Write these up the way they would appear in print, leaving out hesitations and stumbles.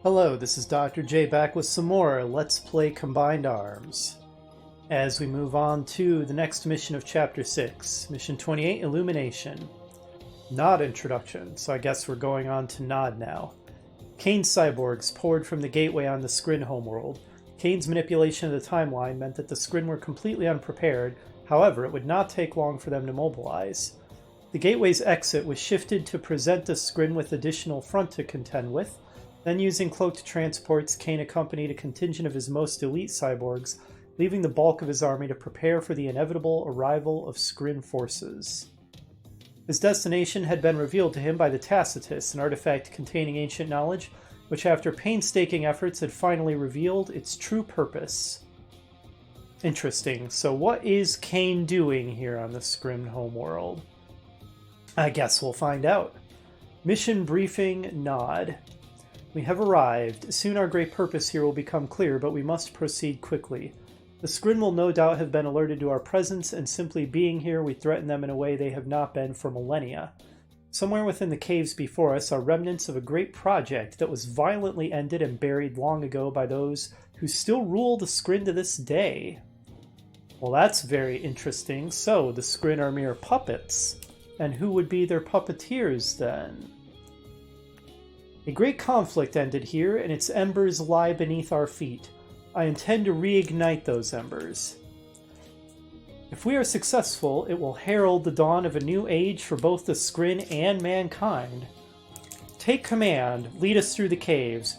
Hello, this is Dr. J back with some more Let's Play Combined Arms. As we move on to the next mission of Chapter 6, Mission 28, Illumination. Nod introduction, so I guess we're going on to Nod now. Kane's cyborgs poured from the gateway on the Skrin homeworld. Kane's manipulation of the timeline meant that the Skrin were completely unprepared, however, it would not take long for them to mobilize. The gateway's exit was shifted to present the Skrin with additional front to contend with. Then, using cloaked transports, Kane accompanied a contingent of his most elite cyborgs, leaving the bulk of his army to prepare for the inevitable arrival of Skrin forces. His destination had been revealed to him by the Tacitus, an artifact containing ancient knowledge, which after painstaking efforts had finally revealed its true purpose. Interesting. So what is Kane doing here on the Skrin homeworld? I guess we'll find out. Mission briefing Nod. We have arrived. Soon our great purpose here will become clear, but we must proceed quickly. The Skrin will no doubt have been alerted to our presence, and simply being here, we threaten them in a way they have not been for millennia. Somewhere within the caves before us are remnants of a great project that was violently ended and buried long ago by those who still rule the Skrin to this day. Well, that's very interesting. So, the Skrin are mere puppets. And who would be their puppeteers, then? A great conflict ended here, and its embers lie beneath our feet. I intend to reignite those embers. If we are successful, it will herald the dawn of a new age for both the Skrin and mankind. Take command, lead us through the caves.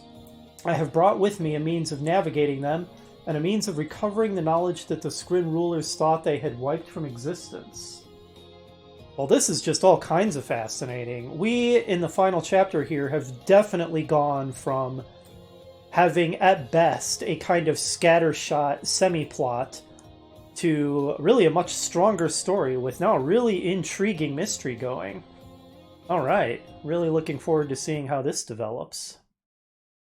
I have brought with me a means of navigating them, and a means of recovering the knowledge that the Skrin rulers thought they had wiped from existence. Well, this is just all kinds of fascinating. We, in the final chapter here, have definitely gone from having, at best, a kind of scattershot semi-plot to really a much stronger story with now a really intriguing mystery going. Alright, really looking forward to seeing how this develops.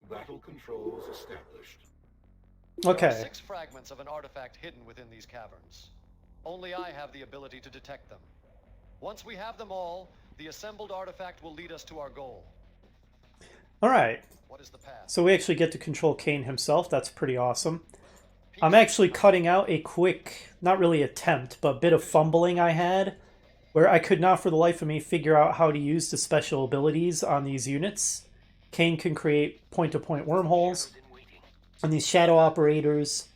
Battle controls established. Okay. There are 6 fragments of an artifact hidden within these caverns. Only I have the ability to detect them. Once we have them all, the assembled artifact will lead us to our goal. Alright. What is the path? So we actually get to control Kane himself. That's pretty awesome. I'm actually cutting out a quick, not really attempt, but bit of fumbling I had, where I could not for the life of me figure out how to use the special abilities on these units. Kane can create point-to-point wormholes, and these shadow operatives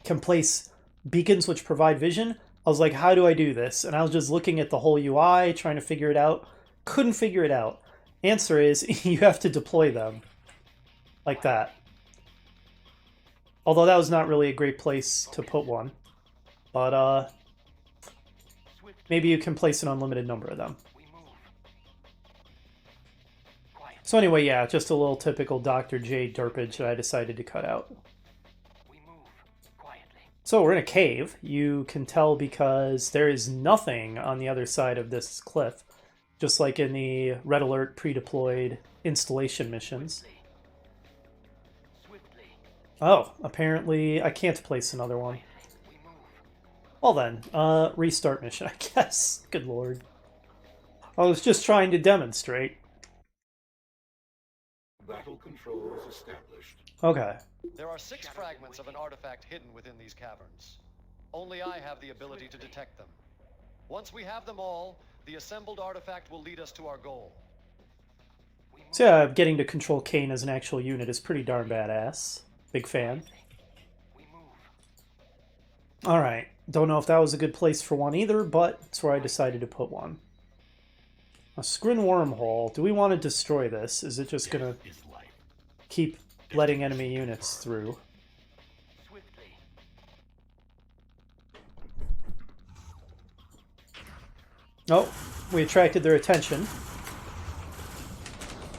can place beacons which provide vision. I was like, how do I do this? And I was just looking at the whole UI, trying to figure it out. Couldn't figure it out. Answer is, you have to deploy them. Like that. Although that was not really a great place to put one. But, maybe you can place an unlimited number of them. So anyway, yeah, just a little typical Dr. J derpage that I decided to cut out. So we're in a cave. You can tell because there is nothing on the other side of this cliff, just like in the Red Alert pre-deployed installation missions. Oh, apparently I can't place another one. Well then, restart mission, I guess. Good lord. I was just trying to demonstrate. Battle controls established. Okay. There are 6 fragments of an artifact hidden within these caverns. Only I have the ability to detect them. Once we have them all, the assembled artifact will lead us to our goal. So yeah, getting to control Kane as an actual unit is pretty darn badass. Big fan. Alright, don't know if that was a good place for one either, but it's where I decided to put one. A Skrin wormhole. Do we want to destroy this? Is it just gonna keep letting enemy units through? Oh, we attracted their attention.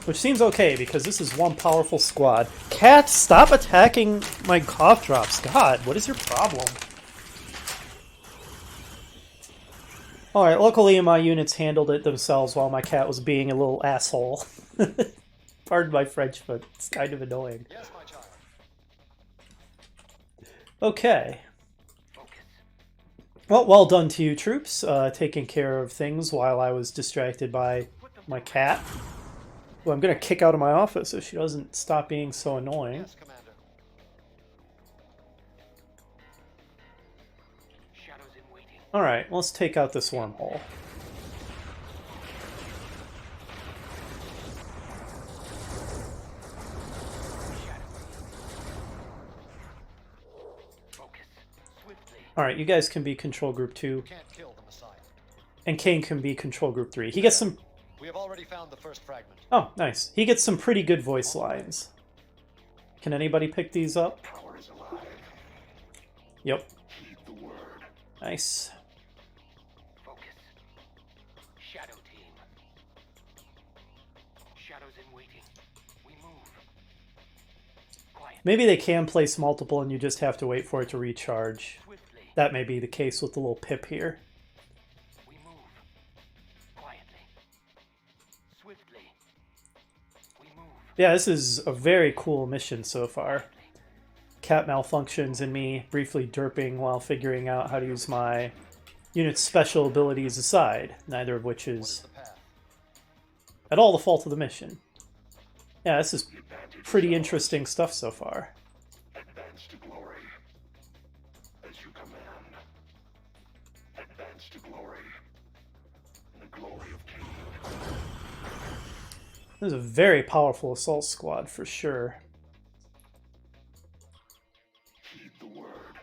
Which seems okay, because this is one powerful squad. Cats, stop attacking my cough drops. God, what is your problem? Alright, luckily my units handled it themselves while my cat was being a little asshole. Pardon my French, but it's kind of annoying. Yes, my child. Okay. Well done to you, troops, taking care of things while I was distracted by my cat. who I'm going to kick out of my office if she doesn't stop being so annoying. Yes, Commander. Shadows in waiting. Alright, let's take out this wormhole. Alright, you guys can be Control Group 2. You can't kill the Messiah. And Kane can be Control Group 3. He gets some... We have already found the first fragment. Oh, nice. He gets some pretty good voice lines. Can anybody pick these up? Power is alive. Yep. Heed the word. Nice. Focus. Shadow team. Shadows in waiting. We move. Quiet. Maybe they can place multiple and you just have to wait for it to recharge. Swiftly. That may be the case with the little pip here. We move. Quietly. Swiftly. We move. Yeah, this is a very cool mission so far. Cat malfunctions and me briefly derping while figuring out how to use my unit's special abilities aside, neither of which What is is the path? at all the fault of the mission. Yeah, this is pretty interesting stuff so far. Advance to glory. As you command. Advance to glory. In the glory of King. This is a very powerful assault squad for sure. Heed the word.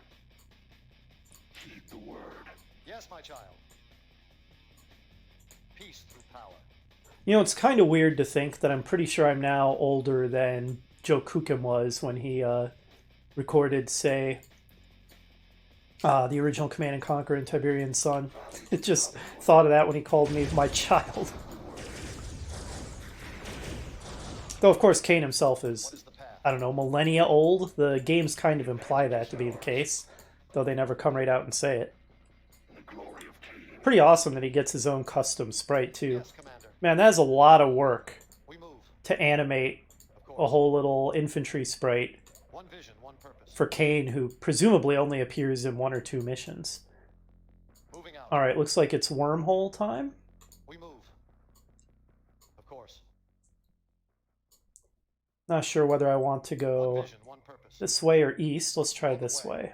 Heed the word. Yes, my child. Peace through power. You know, it's kind of weird to think that I'm pretty sure I'm now older than Joe Kukim was when he recorded, say, the original Command and Conquer and Tiberian Sun. It just thought of that when he called me my child. Though, of course, Kane himself What is, is the path? I don't know, millennia old. The games kind of imply that to be the case, though they never come right out and say it. In the glory of King. Pretty awesome that he gets his own custom sprite, too. Yes, Commander. Man, that is a lot of work We move. to animate Of a course. whole little infantry sprite One vision, one purpose. for Kane, who presumably only appears in 1 or 2 missions. Moving out. Alright, looks like it's wormhole time. We move. Of course. Not sure whether I want to One go vision, one purpose. this way or east. Let's try this way.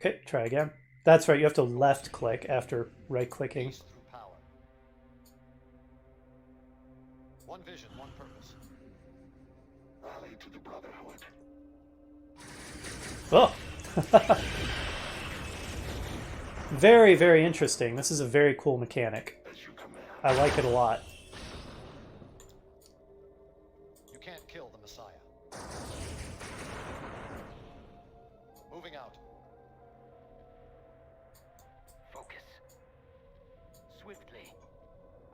Okay, try again. That's right, you have to left click after right clicking. Peace through power. One vision, one purpose. Rally to the brotherhood. Oh! Very, very interesting. This is a very cool mechanic. As you command. I like it a lot. You can't kill the Messiah. Moving out. Focus. Swiftly.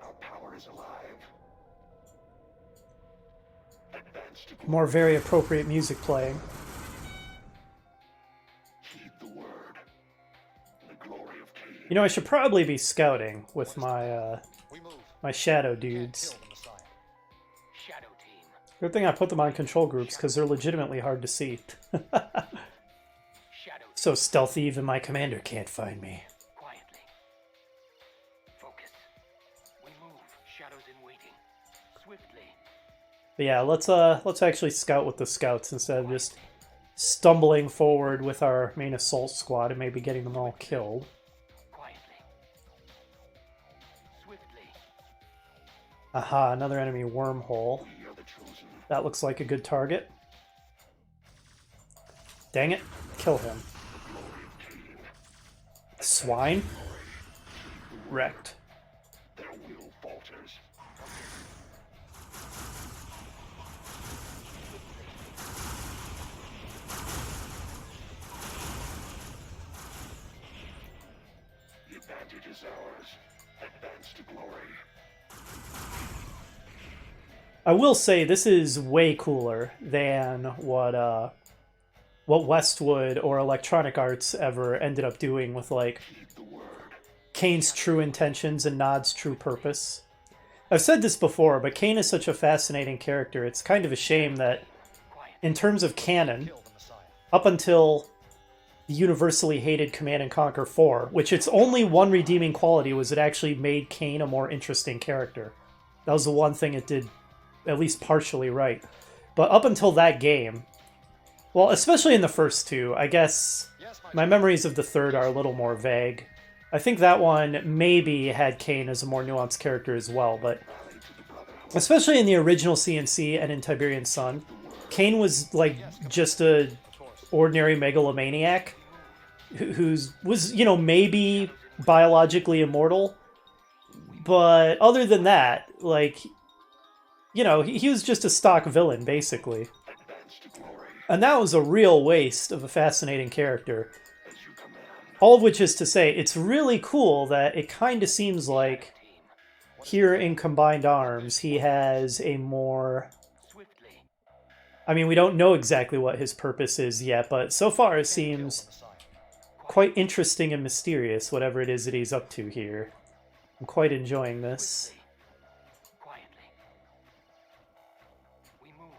Our power is alive. Advance to glory. More very appropriate music playing. Heed the word. In the glory of King. You know, I should probably be scouting with my We move. my shadow Can't dudes. kill the Messiah. Shadow team. Good thing I put them on control groups because they're legitimately hard to see. Shadow. So stealthy even my commander can't find me. Quietly. Focus. We move. Shadows in waiting. Swiftly. But yeah, let's actually scout with the scouts instead of just stumbling forward with our main assault squad and maybe getting them all killed. Quietly. Swiftly. Aha, another enemy wormhole. We are the chosen. That looks like a good target. Dang it. Kill him. Swine. Wrecked. Their will falters. The advantage is ours. Advance to glory. I will say this is way cooler than what Westwood or Electronic Arts ever ended up doing with like Heed the word. Kane's true intentions and Nod's true purpose. I've said this before, but Kane is such a fascinating character. It's kind of a shame that Quiet. in terms of canon, Kill the Messiah. up until the universally hated Command and Conquer 4, which its only one redeeming quality was it actually made Kane a more interesting character. That was the one thing it did at least partially right. But up until that game, well, especially in the first two, I guess my memories of the third are a little more vague. I think that one maybe had Kane as a more nuanced character as well, but especially in the original CNC and in Tiberian Sun, Kane was like just a ordinary megalomaniac was, you know, maybe biologically immortal, but other than that, like, you know, he was just a stock villain, basically. And that was a real waste of a fascinating character. All of which is to say, it's really cool that it kind of seems like here in Combined Arms, he has a more... I mean, we don't know exactly what his purpose is yet, but so far it seems quite interesting and mysterious, whatever it is that he's up to here. I'm quite enjoying this. Quietly. We move.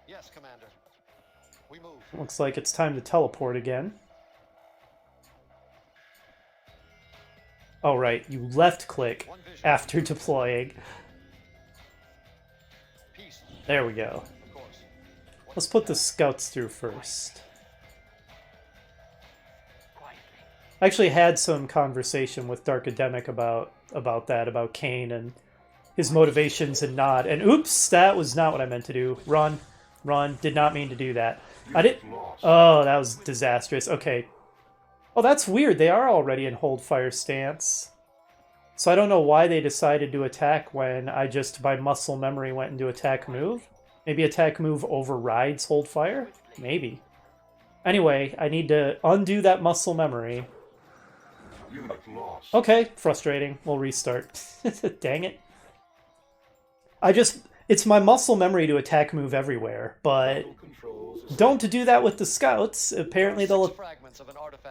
Yes, Commander. We move. Looks like it's time to teleport again. Oh, right, you left-click after deploying. There we go. Let's put the scouts through first. I actually had some conversation with Dark Academic about that, about Kane and his motivations and not. And oops, that was not what I meant to do. Run. Run. Did not mean to do that. I did. Oh, that was disastrous. Okay. Oh, that's weird. They are already in hold fire stance. So I don't know why they decided to attack when I just, by muscle memory, went into attack move. Maybe attack move overrides hold fire? Maybe. Anyway, I need to undo that muscle memory. Okay, frustrating. We'll restart. Dang it. It's my muscle memory to attack move everywhere, but don't do that with the scouts. Apparently they'll...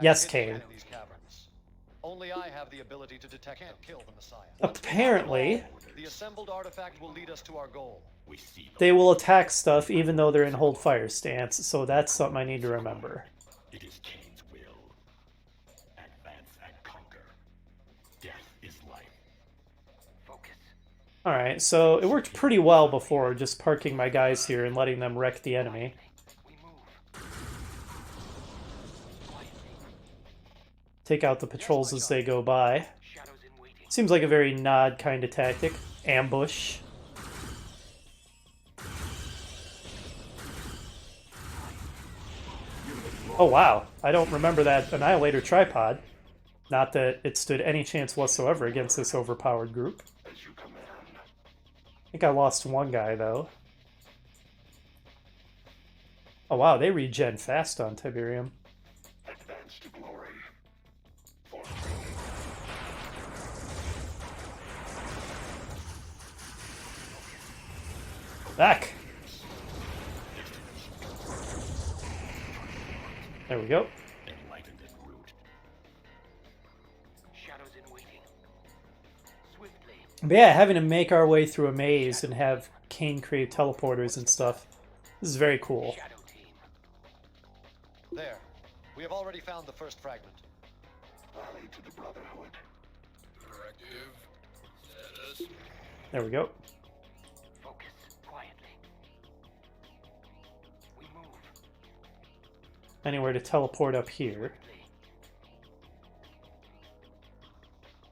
Yes, Kane. Only I have the ability to detect and kill the Messiah. Apparently, the assembled artifact will lead us to our goal. They will attack stuff even though they're in hold fire stance, so that's something I need to remember. It is Kane's will. Advance and conquer. Death is life. Focus. Alright, so it worked pretty well before, just parking my guys here and letting them wreck the enemy. We move. Take out the patrols as they go by. Shadows in waiting. Seems like a very Nod kind of tactic. Ambush. Oh wow, I don't remember that Annihilator tripod. Not that it stood any chance whatsoever against this overpowered group. I think I lost one guy though. Oh wow, they regen fast on Tiberium. Advance to glory. Back! There we go. Enlightened and root. Shadows in waiting. Swiftly. But yeah, having to make our way through a maze and have Kane create teleporters and stuff. This is very cool. Shadow team. There. We have already found the first fragment. Rally to the Brotherhood. Directive. Status. There we go. Focus. Quietly. We move. Anywhere to teleport up here. Swiftly.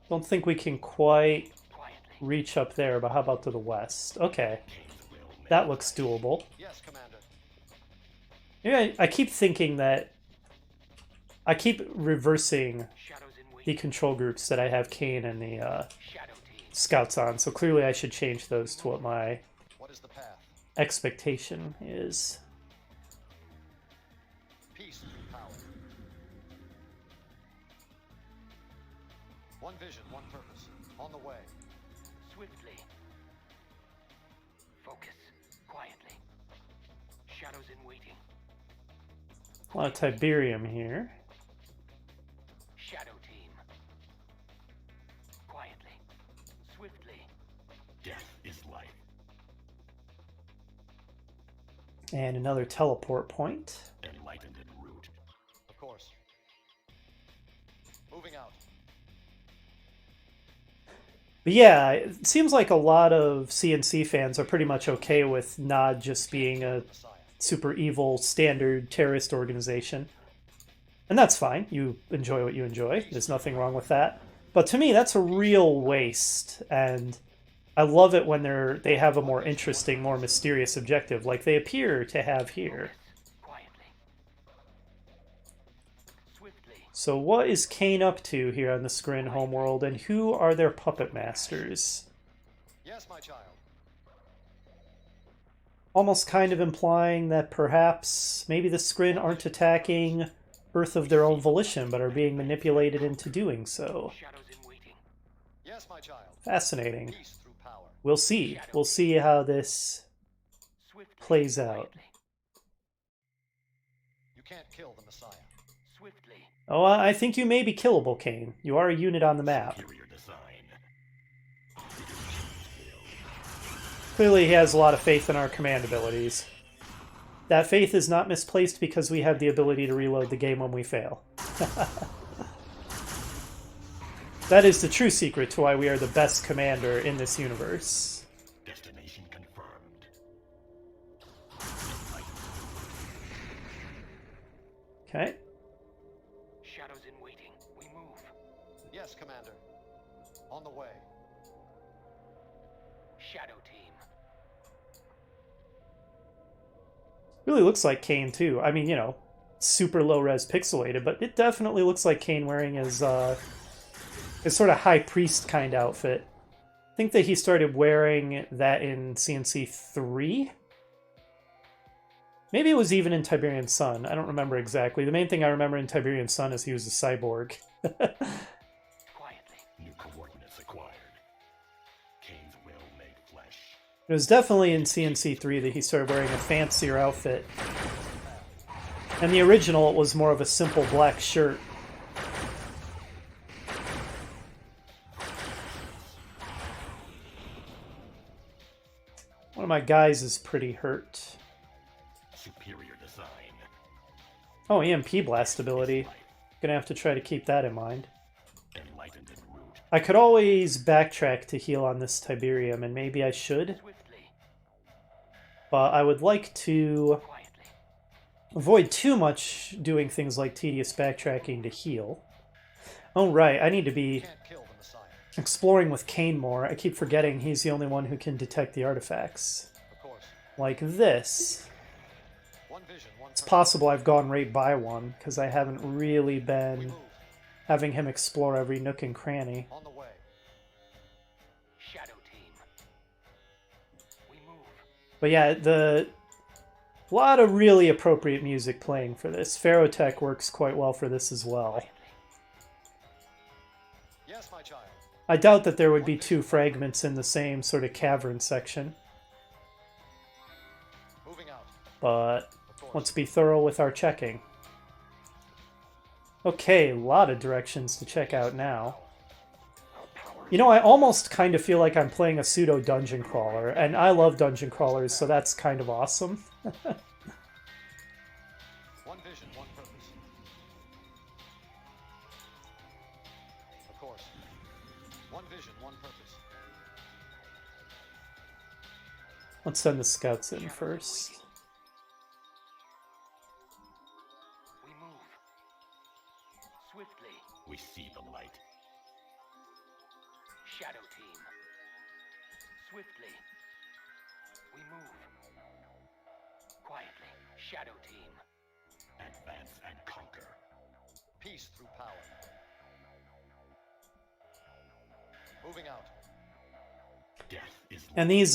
Don't think we can quite Quietly. reach up there, but how about to the west? Okay. That looks doable. Yes, Commander. Yeah, I keep thinking that... I keep reversing Shadows in the waiting. control groups that I have Kane and the Shadow team. scouts on, so clearly I should change those to what my What is the path? expectation is. Peace through power. One vision, one purpose. On the way. Swiftly. Focus. Quietly. Shadows in waiting. A lot of Tiberium here. Shadow team. Quietly. Swiftly. Death is life. And another teleport point. Enlightened and root. But yeah, it seems like a lot of CNC fans are pretty much okay with Nod just being a super evil standard terrorist organization. And that's fine. You enjoy what you enjoy. There's nothing wrong with that. But to me, that's a real waste. And I love it when they have a more interesting, more mysterious objective, like they appear to have here. Quietly. Swiftly. So what is Kane up to here on the Skrin homeworld, and who are their puppet masters? Yes, my child. Almost kind of implying that perhaps maybe the Skrin aren't attacking Earth of their own volition, but are being manipulated into doing so. Shadows in waiting. Yes, my child. Fascinating. Peace through power. We'll see. We'll see how this Swiftly. plays out. Quietly. You can't kill the Messiah. Swiftly. Oh, I think you may be killable, Kane. You are a unit on the map. Superior design. Clearly he has a lot of faith in our command abilities. That faith is not misplaced because we have the ability to reload the game when we fail. That is the true secret to why we are the best commander in this universe. Destination confirmed. Okay. Shadows in waiting. We move. Yes, Commander. On the way. Shadow team. Really looks like Kane, too. I mean, you know, super low-res pixelated, but it definitely looks like Kane wearing his sort of High Priest kind of outfit. I think that he started wearing that in CNC 3? Maybe it was even in Tiberian Sun. I don't remember exactly. The main thing I remember in Tiberian Sun is he was a cyborg. Quietly. New coordinates acquired. Kane's will made flesh. It was definitely in CNC 3 that he started wearing a fancier outfit. And the original, it was more of a simple black shirt. One of my guys is pretty hurt. Superior design. Oh, EMP blast ability. Gonna have to try to keep that in mind. Enlightened en route. I could always backtrack to heal on this Tiberium, and maybe I should. Swiftly. But I would like to Quietly. avoid too much doing things like tedious backtracking to heal. Oh, right, I need to be Can't kill the Messiah. exploring with Kane more. I keep forgetting he's the only one who can detect the artifacts. Of course. Like this. One vision, one It's purpose. possible I've gone right by one, because I haven't really We been move. having him explore every nook and cranny. On the way. Shadow team. We move. But yeah, a lot of really appropriate music playing for this. Ferrotech works quite well for this as well. Quietly. Yes, my child. I doubt that there would be two fragments in the same sort of cavern section, Moving out. but Of course. let's be thorough with our checking. Okay, a lot of directions to check out now. You know, I almost kind of feel like I'm playing a pseudo dungeon crawler, and I love dungeon crawlers, so that's kind of awesome. One vision, one purpose. Of course. One vision, one purpose. Let's send the scouts in first. We move. Swiftly. We see the light. Shadow team. Swiftly. We move. Quietly. Shadow team. Advance and conquer. Peace through power. Moving out. Death is And these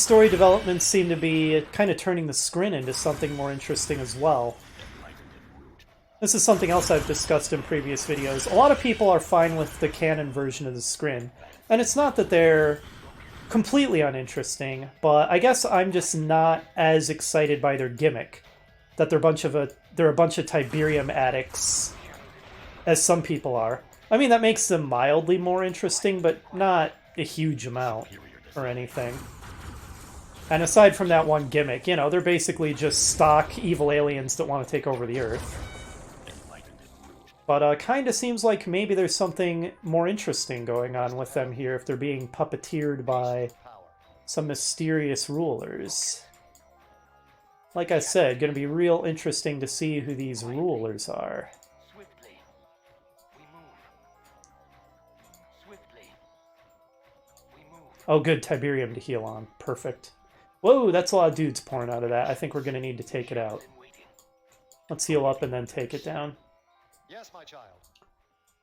story developments seem to be kind of turning the Skrin into something more interesting as well. enlightened en route. This is something else I've discussed in previous videos. A lot of people are fine with the canon version of the Skrin, and it's not that they're completely uninteresting, but I guess I'm just not as excited by their gimmick, that they're a bunch of Tiberium addicts, as some people are. I mean, that makes them mildly more interesting, but not a huge amount or anything. And aside from that one gimmick, you know, they're basically just stock evil aliens that want to take over the Earth. Enlightened en route. But kind of seems like maybe there's something more interesting going on with them here if they're being puppeteered by Power. some mysterious rulers. Like I said, going to be real interesting to see who these rulers are. Swiftly. We move. Swiftly. We move. Oh, good, Tiberium to heal on. Perfect. Whoa, that's a lot of dudes pouring out of that. I think we're going to need to take it out. In waiting. Let's heal up and then take it down. Yes, my child.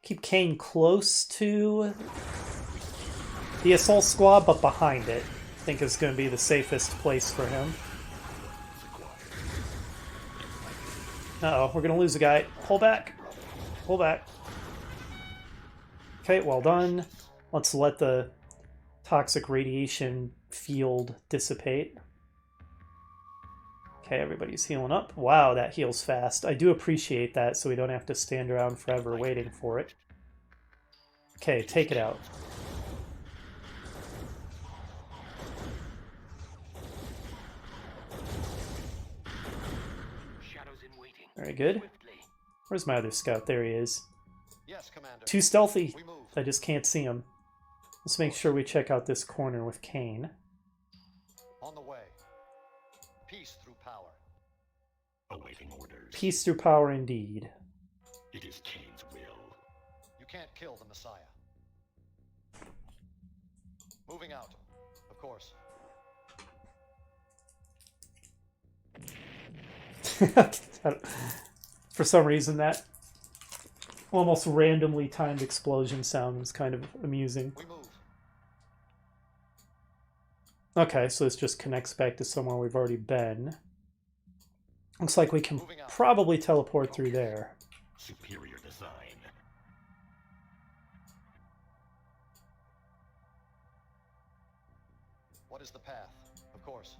Keep Kane close to the assault squad, but behind it. I think is going to be the safest place for him. Uh-oh, we're going to lose a guy. Pull back. Pull back. Okay, well done. Let's let the toxic radiation field dissipate. Okay, everybody's healing up. Wow, that heals fast. I do appreciate that, so we don't have to stand around forever waiting for it. Okay, take it out. Shadows in waiting. Very good. Swiftly. Where's my other scout? There he is. Yes, Commander. Too stealthy. We move. I just can't see him. Let's make sure we check out this corner with Kane. On the way. Peace through power. Awaiting orders. Peace through power indeed. It is Kane's will. You can't kill the Messiah. Moving out. Of course. For some reason, that almost randomly timed explosion sound was kind of amusing. We move. Okay, so this just connects back to somewhere we've already been. Looks like we can Moving out. probably teleport through there. Superior design. What is the path? Of course.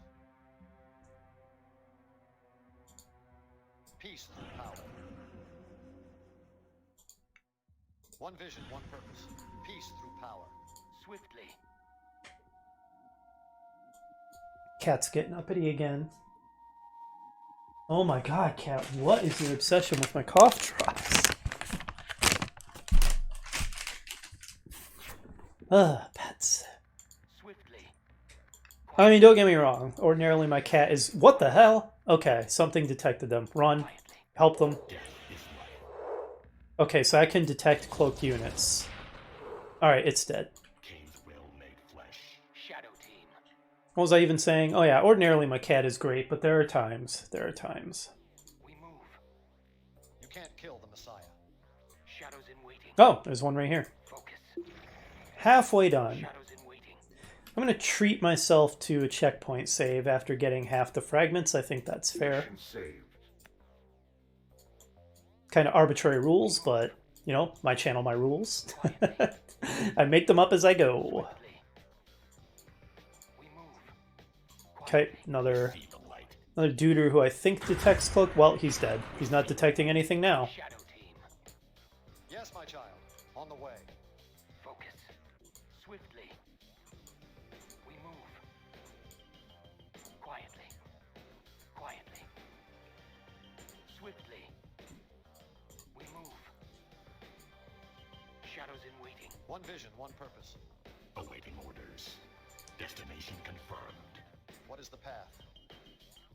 Peace through power. One vision, one purpose. Peace through power. Swiftly. Cat's getting uppity again. Oh my god, Cat, what is your obsession with my cough drops? Ugh, pets. Swiftly. I mean, don't get me wrong. Ordinarily, my cat is... What the hell? Okay, something detected them. Run. Quietly. Help them. Death is life. Okay, so I can detect cloaked units. Alright, it's dead. Kane's will made flesh. Shadow team. What was I even saying? Oh yeah, ordinarily my cat is great, but there are times. There are times. We move. You can't kill the Messiah. Shadows in waiting. Oh, there's one right here. Focus. Halfway done. Shadows in waiting. I'm going to treat myself to a checkpoint save after getting half the fragments. I think that's fair. Mission saved. Kind of arbitrary rules, but, you know, my channel, my rules. I make them up as I go. Swiftly. We move. Okay, another See the light. duder who I think detects cloak. Well, he's dead. He's not detecting anything now. Shadow team. Yes, my child. On the way. Focus. Swiftly. We move. Quietly. Quietly. Swiftly. We move. Shadows in waiting. One vision, one purpose. Awaiting orders. Destination confirmed. What is the path?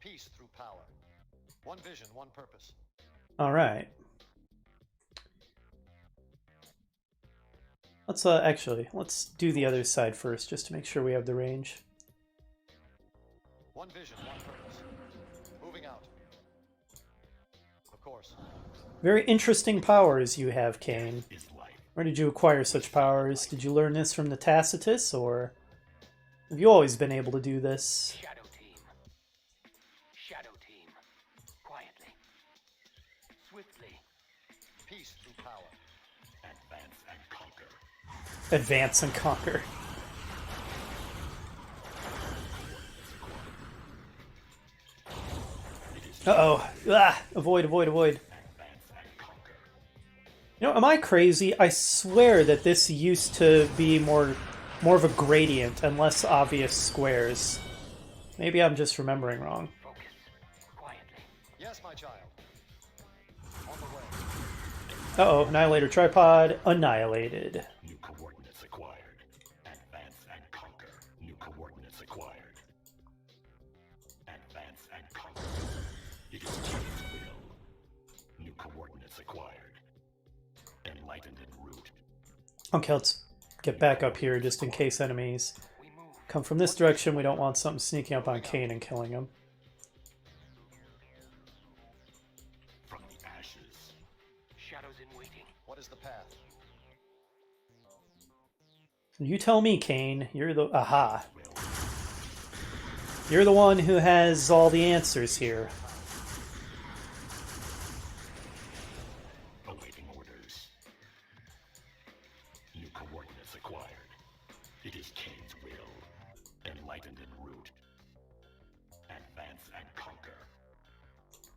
Peace through power. One vision, one purpose. All right. Let's actually, let's do the other side first just to make sure we have the range. One vision, one purpose. Moving out. Of course. Very interesting powers you have, Kane. Is life. Where did you acquire such powers? Did you learn this from the Tacitus, or have you always been able to do this? Shadow team. Shadow team. Quietly. Swiftly. Peace through power. Advance and conquer. Advance and conquer. Uh-oh. Ah, avoid, avoid, avoid. Advance and conquer. You know, am I crazy? I swear that this used to be more of a gradient and less obvious squares. Maybe I'm just remembering wrong. Focus. Quietly. Yes, my child. On the way. Uh-oh, Annihilator Tripod annihilated. New coordinates acquired. Advance and conquer. New coordinates acquired. Advance and conquer. It is King's will. New coordinates acquired. Enlightened en route. Okay, let's get back up here just in case enemies come from this direction. We don't want something sneaking up on Kane and killing him. From the ashes. Shadows in waiting. What is the path? You tell me, Kane. You're the... Aha. You're the one who has all the answers here. Awaiting orders. New coordinates acquired. It is Kane's will. Enlightened en route. Advance and conquer.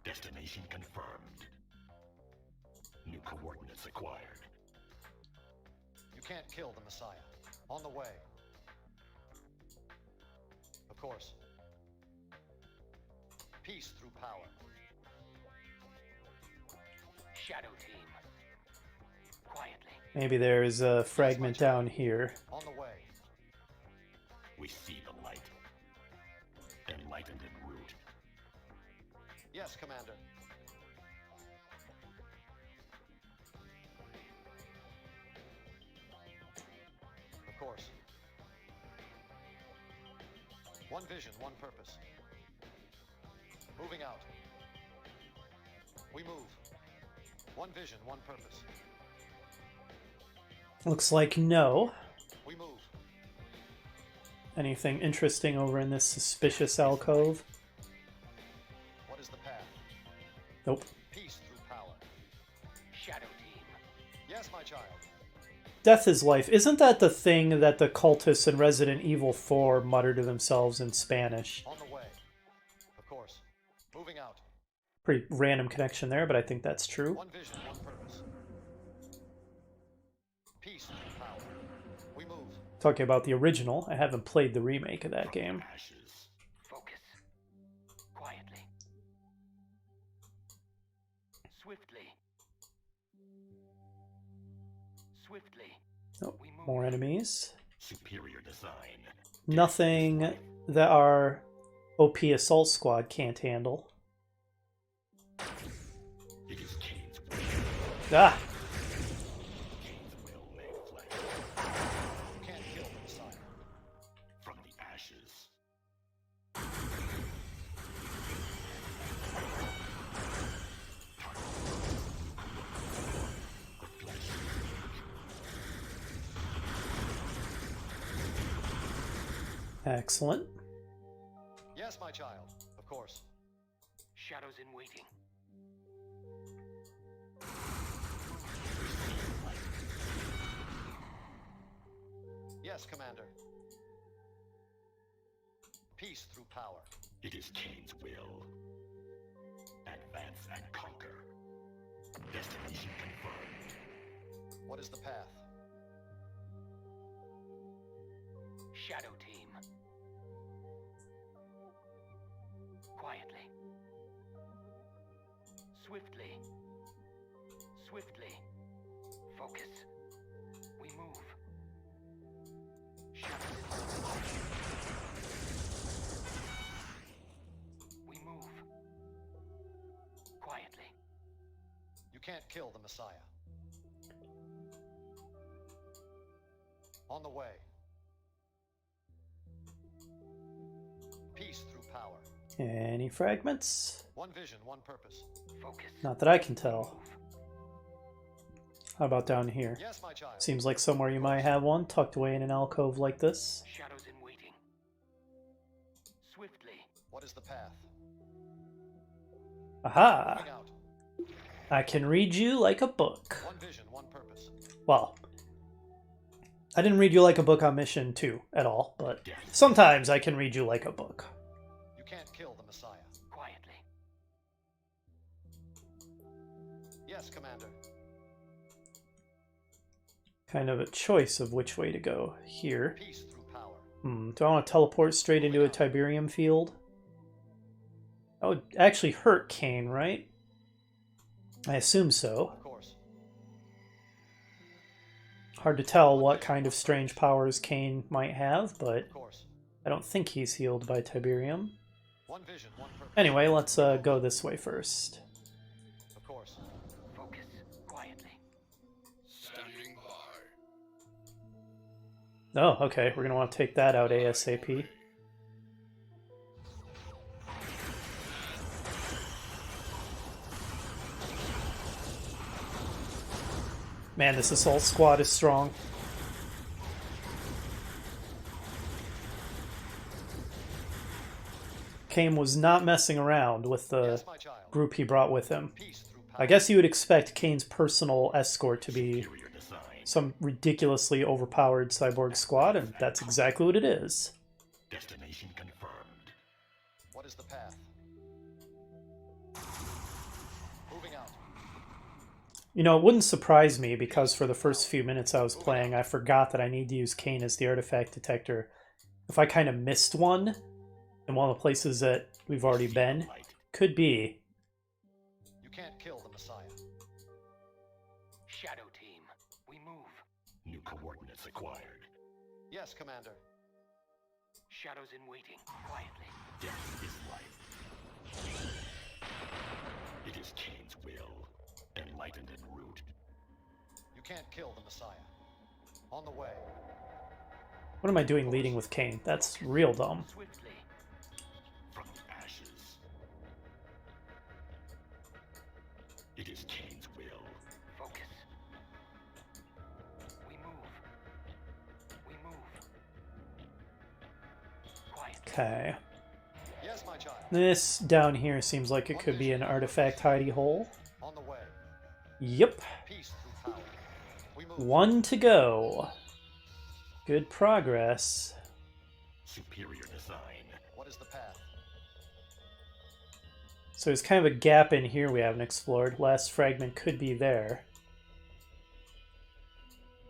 Destination confirmed. New coordinates acquired. You can't kill the Messiah. On the way. Of course. Peace through power. Shadow team. Quietly. Maybe there's a fragment down here. On the way. We see the light. Enlightened en route. Yes, Commander. Of course. One vision, one purpose. Moving out. We move. One vision, one purpose. Looks like no. We move. Anything interesting over in this suspicious alcove? What is the path? Nope. Peace through power. Shadow team. Yes, my child. Death is life. Isn't that the thing that the cultists in Resident Evil 4 mutter to themselves in Spanish? On the way. Of course. Moving out. Pretty random connection there, but I think that's true. One vision, one purpose. Peace through power. We move. Talking about the original, I haven't played the remake of that game. Ashes. Focus. Quietly. Swiftly. Swiftly. Oh, We move. more enemies. Superior design. Nothing that our OP Assault Squad can't handle. It is Kane's will. Ah! Kane's will made flesh. You can't kill the Messiah. From the ashes. The flesh. Excellent. Yes, my child. Of course. Shadows in waiting. Yes, Commander. Peace through power. It is Kane's will. Advance and conquer. Destination confirmed. What is the path? Shadow team. Quietly. Swiftly. Swiftly. Focus. We move. Shadows. We move. Quietly. You can't kill the Messiah. On the way. Peace through power. Any fragments? One vision, one purpose. Focus. Not that I can tell. How about down here? Yes, my child. Seems like somewhere you might have one tucked away in an alcove like this. Shadows in waiting. Swiftly. What is the path? Aha! Moving out. I can read you like a book. One vision, one purpose. Well, I didn't read you like a book on Mission 2 at all, but sometimes I can read you like a book. You can't kill the Messiah. Quietly. Yes, Commander. Kind of a choice of which way to go here. Peace through power. Do I want to teleport straight into a Tiberium field? That would actually hurt Kane, right? I assume so. Of course. Hard to tell what kind of strange powers Kane might have, but Of course. I don't think he's healed by Tiberium. One vision, one purpose. Anyway, let's go this way first. Of course. Focus. Quietly. Standing by. Oh, okay. We're going to want to take that out ASAP. Man, this assault squad is strong. Kane was not messing around with the Yes, my child. group he brought with him. Peace through power. I guess you would expect Kane's personal escort to be Superior design. some ridiculously overpowered cyborg squad, and that's exactly what it is. Destination confirmed. What is the path? Moving out. You know, it wouldn't surprise me because for the first few minutes I was playing, I forgot that I need to use Kane as the artifact detector. If I kind of missed one in one of the places that we've already been, could be. You can't kill the Messiah. Shadow team. We move. New coordinates acquired. Yes, Commander. Shadows in waiting. Quietly. Death is life. It is Kane's will, enlightened en route. You can't kill the Messiah. On the way. What am I doing leading with Kane? That's real dumb. Swiftly. From the ashes. It is Kane's will. Focus. We move. We move. Quiet. Okay. Yes, my child. This down here seems like it could be an artifact hidey hole. On the way. Yep. Peace through power. We move. One to go. Good progress. Superior design. What is the path? So there's kind of a gap in here we haven't explored. Last fragment could be there.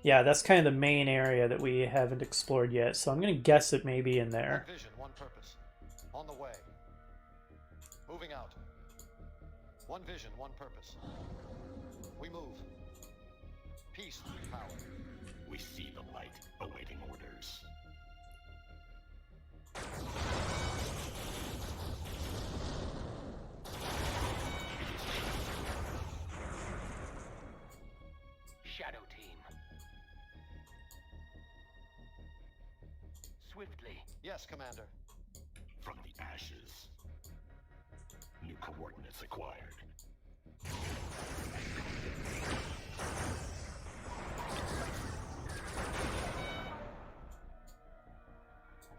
Yeah, that's kind of the main area that we haven't explored yet, so I'm going to guess it may be in there. One vision, one purpose. On the way. Moving out. One vision, one purpose. We move. Peace through power. We see the light, awaiting orders. Shadow team. Swiftly. Yes, Commander. From the ashes. New coordinates acquired.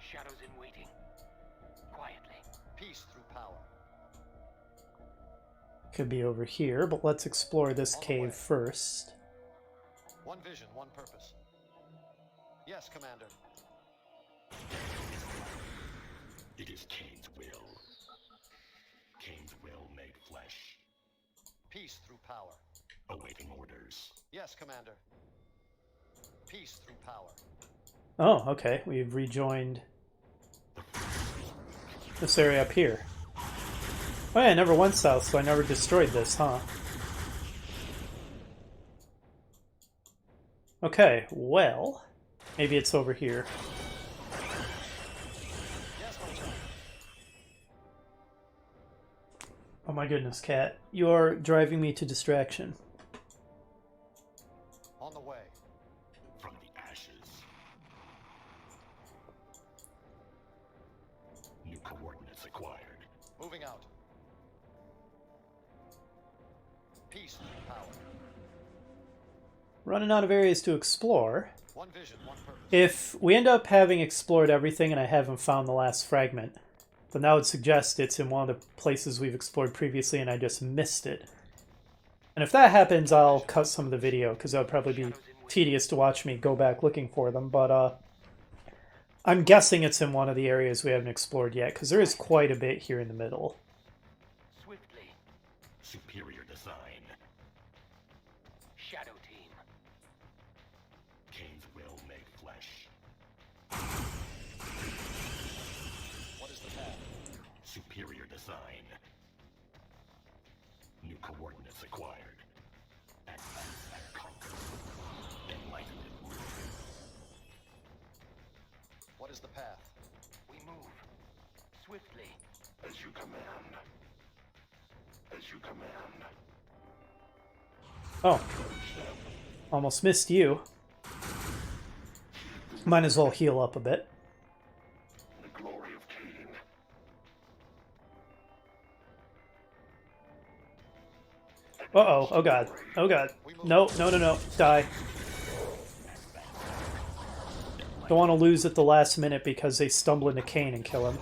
Shadows in waiting. Quietly. Peace through power. Could be over here, but let's explore this cave first. One vision, one purpose. Yes, Commander. It is Kane's will. Kane's will made flesh. Peace through power. Awaiting orders. Yes, Commander. Peace through power. Oh, okay. We've rejoined this area up here. Oh yeah, I never went south, so I never destroyed this, huh? Okay, well, maybe it's over here. Yes, my child. Oh my goodness, Cat. You're driving me to distraction. On the way. From the ashes. New coordinates acquired. Moving out. Peace through power. Running out of areas to explore. One vision, one purpose. If we end up having explored everything and I haven't found the last fragment, then that would suggest it's in one of the places we've explored previously and I just missed it. And if that happens, I'll cut some of the video, because that would probably be tedious to watch me go back looking for them, but I'm guessing it's in one of the areas we haven't explored yet, because there is quite a bit here in the middle. Swiftly. Superior design. Shadow team. Kane's will made flesh. What is the path? Superior design. New coordinates acquired. Advance and conquer. Enlightened and is the path. We move. Swiftly. As you command. As you command. Oh. Almost missed you. Might as well heal up a bit. The glory of Cain. Uh-oh. Oh, God. Oh, God. No, no, no, no. Die. Don't want to lose at the last minute because they stumble into Cain and kill him.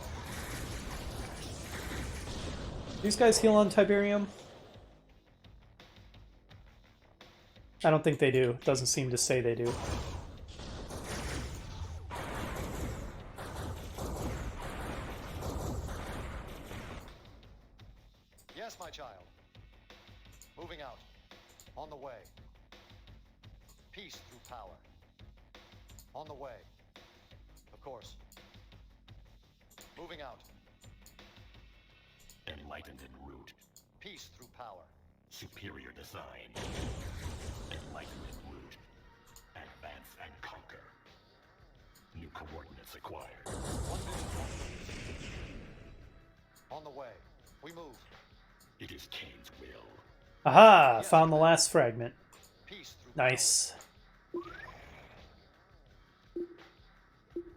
These guys heal on Tiberium? I don't think they do. It doesn't seem to say they do. Yes, my child. Moving out. On the way. Peace through power. On the way. Of course. Moving out. Enlightened in root. Peace through power. Superior design. Enlightened in root. Advance and conquer. New coordinates acquired. One vision, one purpose. On the way. We move. It is Cain's will. Aha! Found the last fragment. Peace through Nice. power.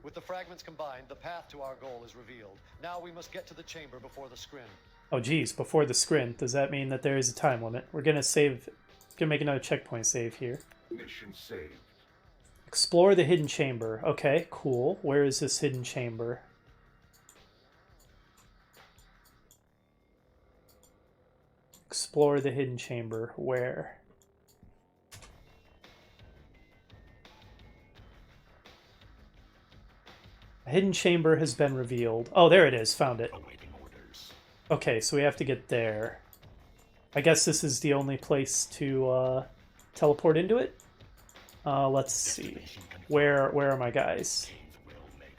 With the fragments combined, the path to our goal is revealed. Now we must get to the chamber before the scrim. Oh, geez. Before the sprint, does that mean that there is a time limit? We're gonna save... Gonna make another checkpoint save here. Mission saved. Explore the hidden chamber. Okay, cool. Where is this hidden chamber? Explore the hidden chamber. Where? A hidden chamber has been revealed. Oh, there it is. Found it. Awaiting orders. Okay, so we have to get there. I guess this is the only place to teleport into it. Let's see. Destination confirmed. Where are my guys? Cain's will made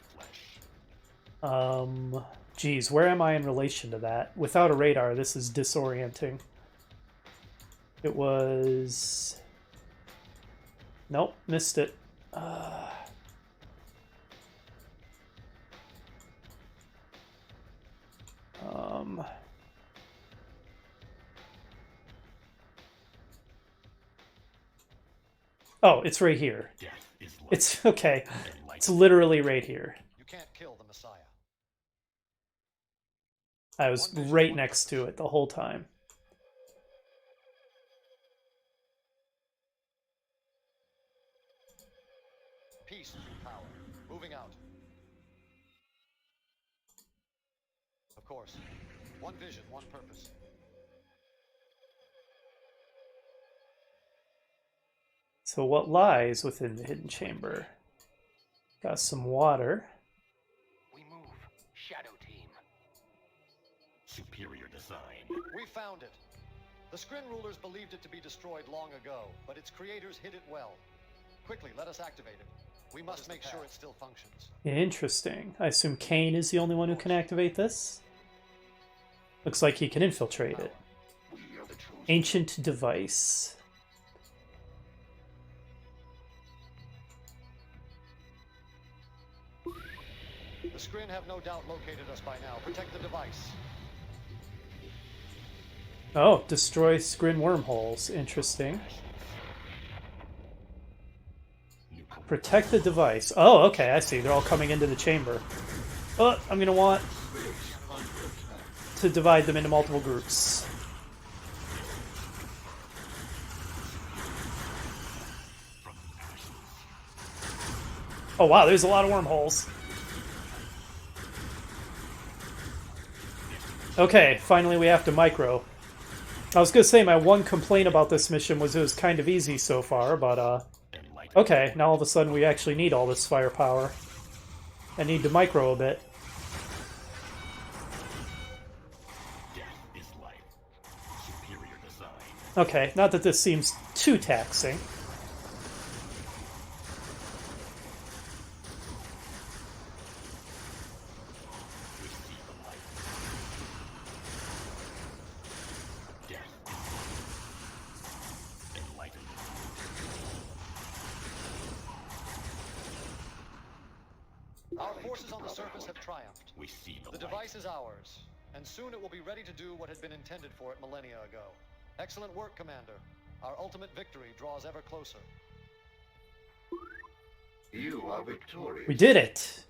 flesh. Geez, where am I in relation to that? Without a radar, this is disorienting. It was... Nope, missed it. Oh, it's right here. Death is life. It's okay. Enlightened. It's literally right here. You can't kill the Messiah. I was right next to it the whole time. Peace through power. Moving out. Of course. One vision, one purpose. So what lies within the hidden chamber? Got some water. We move. Shadow team. Superior design. We found it. The Skrin rulers believed it to be destroyed long ago, but its creators hid it well. Quickly, let us activate it. We must make sure it still functions. Interesting. I assume Cain is the only one who can activate this? Looks like he can infiltrate it. We are the chosen. Ancient device. The Skrin have no doubt located us by now. Protect the device. Oh, destroy Skrin wormholes. Interesting. New co- Protect the device. Oh, okay, I see. They're all coming into the chamber. Oh, I'm gonna want to divide them into multiple groups. Oh wow, there's a lot of wormholes. Okay, finally we have to micro. I was gonna say my one complaint about this mission was it was kind of easy so far, but Enlightened. okay, now all of a sudden we actually need all this firepower. I need to micro a bit. Death is life. Superior design. Okay, not that this seems too taxing. Receive the light. Death. Enlightened. Our forces on the surface have triumphed. We see the The device is ours, and soon it will be ready to do what had been intended for it millennia ago. Excellent work, Commander. Our ultimate victory draws ever closer. You are victorious. We did it!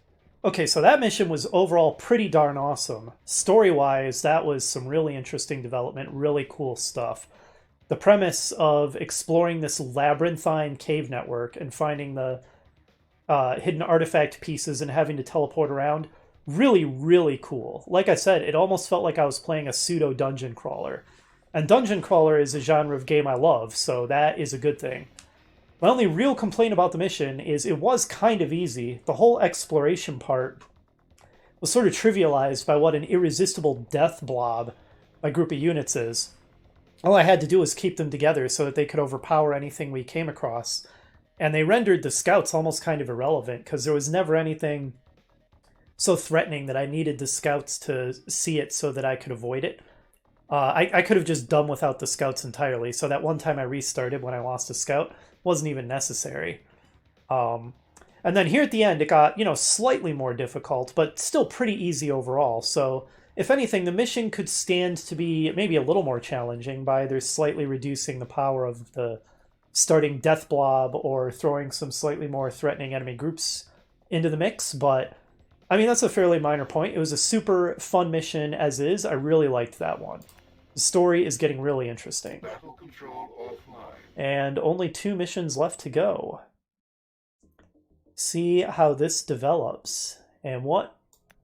Okay, so that mission was overall pretty darn awesome. Story-wise, that was some really interesting development, really cool stuff. The premise of exploring this labyrinthine cave network and finding the hidden artifact pieces and having to teleport around, really, really cool. Like I said, it almost felt like I was playing a pseudo dungeon crawler. And dungeon crawler is a genre of game I love, so that is a good thing. My only real complaint about the mission is it was kind of easy. The whole exploration part was sort of trivialized by what an irresistible death blob my group of units is. All I had to do was keep them together so that they could overpower anything we came across. And they rendered the scouts almost kind of irrelevant, because there was never anything so threatening that I needed the scouts to see it so that I could avoid it. I could have just done without the scouts entirely, so that one time I restarted when I lost a scout wasn't even necessary. And then here at the end, it got, slightly more difficult, but still pretty easy overall. So, if anything, the mission could stand to be maybe a little more challenging by either slightly reducing the power of the starting death blob or throwing some slightly more threatening enemy groups into the mix. But, I mean, that's a fairly minor point. It was a super fun mission as is. I really liked that one. The story is getting really interesting. Battle control offline. And only 2 missions left to go. See how this develops, and what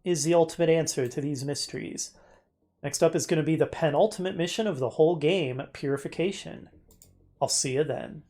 is the ultimate answer to these mysteries. Next up is going to be the penultimate mission of the whole game, Purification. I'll see you then.